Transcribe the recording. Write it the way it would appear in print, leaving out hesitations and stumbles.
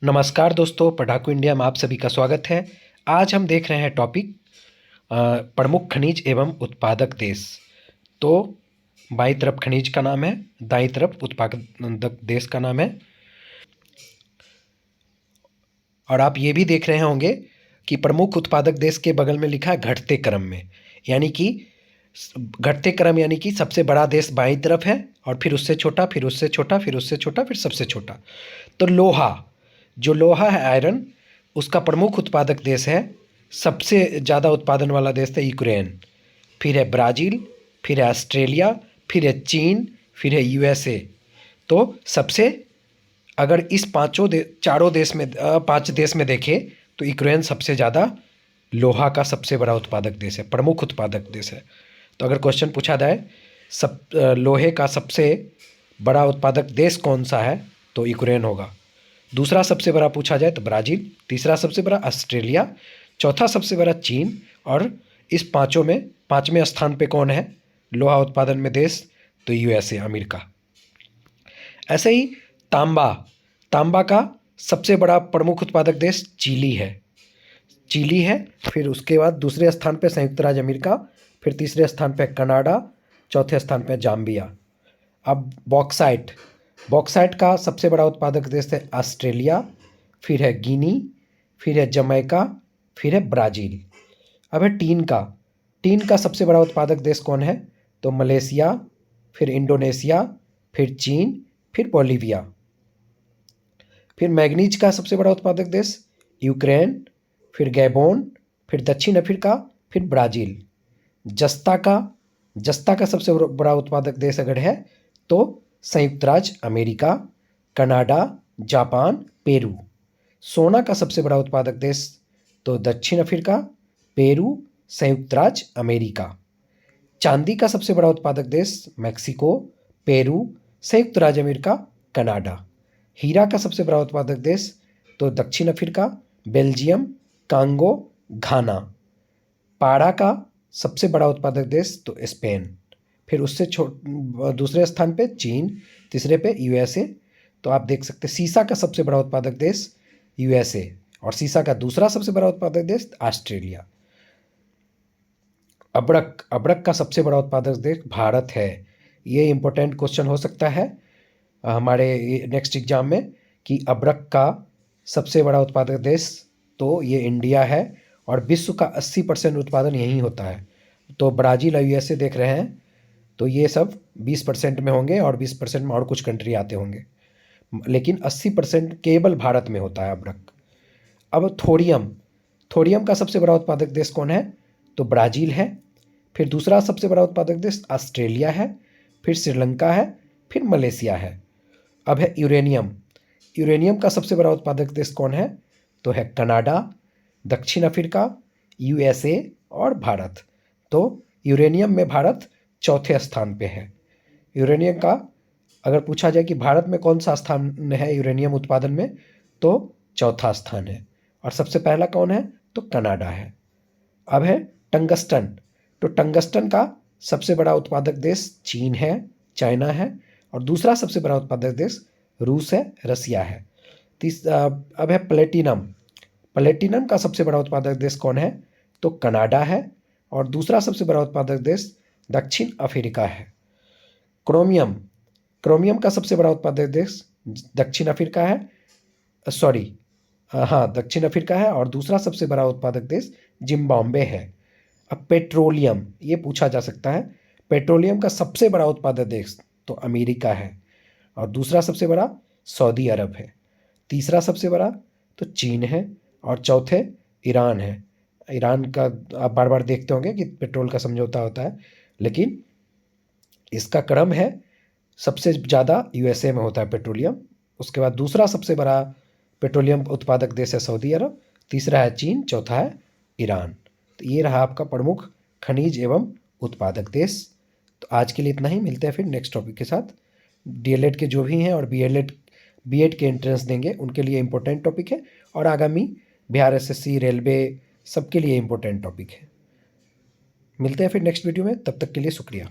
नमस्कार दोस्तों, पढ़ाकू इंडिया में आप सभी का स्वागत है। आज हम देख रहे हैं टॉपिक प्रमुख खनिज एवं उत्पादक देश। तो बाईं तरफ खनिज का नाम है, दाईं तरफ उत्पादक देश का नाम है। और आप ये भी देख रहे होंगे कि प्रमुख उत्पादक देश के बगल में लिखा है घटते क्रम में, यानी कि घटते क्रम यानी कि सबसे बड़ा देश बाईं तरफ है और फिर उससे छोटा, फिर उससे छोटा, फिर उससे छोटा, फिर सबसे छोटा। तो लोहा, जो लोहा है आयरन, उसका प्रमुख उत्पादक देश है, सबसे ज़्यादा उत्पादन वाला देश है यूक्रेन, फिर है ब्राज़ील, फिर है ऑस्ट्रेलिया, फिर है चीन, फिर है यूएसए। तो सबसे, अगर इस चारों देश में, पांच देश में देखें तो यूक्रेन सबसे ज़्यादा लोहा का सबसे बड़ा उत्पादक देश है, प्रमुख उत्पादक देश है। तो अगर क्वेश्चन पूछा जाए लोहे का सबसे बड़ा उत्पादक देश कौन सा है, तो यूक्रेन होगा। दूसरा सबसे बड़ा पूछा जाए तो ब्राज़ील, तीसरा सबसे बड़ा ऑस्ट्रेलिया, चौथा सबसे बड़ा चीन, और इस पांचों में पांचवें स्थान पे कौन है लोहा उत्पादन में देश, तो यूएसए, अमेरिका। ऐसे ही तांबा, तांबा का सबसे बड़ा प्रमुख उत्पादक देश चिली है, चिली है। फिर उसके बाद दूसरे स्थान पे संयुक्त राज्य अमेरिका, फिर तीसरे स्थान पे कनाडा, चौथे स्थान पे जाम्बिया। अब बॉक्साइट, बॉक्साइट का सबसे बड़ा उत्पादक देश है ऑस्ट्रेलिया, फिर है गिनी, फिर है जमैका, फिर है ब्राज़ील। अब है टीन का, टीन का सबसे बड़ा उत्पादक देश कौन है, तो मलेशिया, फिर इंडोनेशिया, फिर चीन, फिर बोलीविया। फिर मैग्नीज का सबसे बड़ा उत्पादक देश यूक्रेन, फिर गैबोन, फिर दक्षिण अफ्रीका, फिर ब्राज़ील। जस्ता का, जस्ता का सबसे बड़ा उत्पादक देश अगर है तो संयुक्त राज्य अमेरिका, कनाडा, जापान, पेरू। सोना का सबसे बड़ा उत्पादक देश तो दक्षिण अफ्रीका, पेरू, संयुक्त राज्य अमेरिका। चांदी का सबसे बड़ा उत्पादक देश मैक्सिको, पेरू, संयुक्त राज्य अमेरिका, कनाडा। हीरा का सबसे बड़ा उत्पादक देश तो दक्षिण अफ्रीका, बेल्जियम, कांगो, घाना। पारा का सबसे बड़ा उत्पादक देश तो स्पेन, फिर उससे दूसरे स्थान पे चीन, तीसरे पे यूएसए। तो आप देख सकते हैं सीसा का सबसे बड़ा उत्पादक देश यूएसए, और सीसा का दूसरा सबसे बड़ा उत्पादक देश ऑस्ट्रेलिया। अब्रक, अब्रक का सबसे बड़ा उत्पादक देश भारत है। ये इंपॉर्टेंट क्वेश्चन हो सकता है हमारे नेक्स्ट एग्जाम में, कि अब्रक का सबसे बड़ा उत्पादक देश तो ये इंडिया है, और विश्व का 80% उत्पादन यहीं होता है। तो ब्राज़ील और यूएसए देख रहे हैं, तो ये सब 20% में होंगे और 20% में और कुछ कंट्री आते होंगे, लेकिन 80% केवल भारत में होता है अब्रक। अब थोरियम, थोरियम का सबसे बड़ा उत्पादक देश कौन है, तो ब्राज़ील है, फिर दूसरा सबसे बड़ा उत्पादक देश ऑस्ट्रेलिया है, फिर श्रीलंका है, फिर मलेशिया है। अब है यूरेनियम, यूरेनियम का सबसे बड़ा उत्पादक देश कौन है, तो है कनाडा, दक्षिण अफ्रीका, यूएसए और भारत। तो यूरेनियम में भारत चौथे स्थान पे है। यूरेनियम का अगर पूछा जाए कि भारत में कौन सा स्थान है यूरेनियम उत्पादन में, तो चौथा स्थान है, और सबसे पहला कौन है, तो कनाडा है। अब है टंगस्टन, तो टंगस्टन का सबसे बड़ा उत्पादक देश चीन है, चाइना है, और दूसरा सबसे बड़ा उत्पादक देश रूस है, रसिया है। अब है प्लेटिनम, प्लेटिनम का सबसे बड़ा उत्पादक देश कौन है, तो कनाडा है, और दूसरा सबसे बड़ा उत्पादक देश दक्षिण अफ्रीका है। क्रोमियम, क्रोमियम का सबसे बड़ा उत्पादक देश दक्षिण अफ्रीका है, सॉरी, हाँ दक्षिण अफ्रीका है, और दूसरा सबसे बड़ा उत्पादक देश जिम्बाब्वे है। अब पेट्रोलियम, ये पूछा जा सकता है, पेट्रोलियम का सबसे बड़ा उत्पादक देश तो अमेरिका है, और दूसरा सबसे बड़ा सऊदी अरब है, तीसरा सबसे बड़ा तो चीन है, और चौथे ईरान है। ईरान का आप बार बार देखते होंगे कि पेट्रोल का समझौता होता है, लेकिन इसका क्रम है सबसे ज़्यादा यूएसए में होता है पेट्रोलियम, उसके बाद दूसरा सबसे बड़ा पेट्रोलियम उत्पादक देश है सऊदी अरब, तीसरा है चीन, चौथा है ईरान। तो ये रहा आपका प्रमुख खनिज एवं उत्पादक देश। तो आज के लिए इतना ही, मिलते हैं फिर नेक्स्ट टॉपिक के साथ। डीएलएड के जो भी हैं और बीएड के एंट्रेंस देंगे उनके लिए इम्पोर्टेंट टॉपिक है, और आगामी बिहार एसएससी, रेलवे, सबके लिए इम्पोर्टेंट टॉपिक है। मिलते हैं फिर नेक्स्ट वीडियो में, तब तक के लिए शुक्रिया।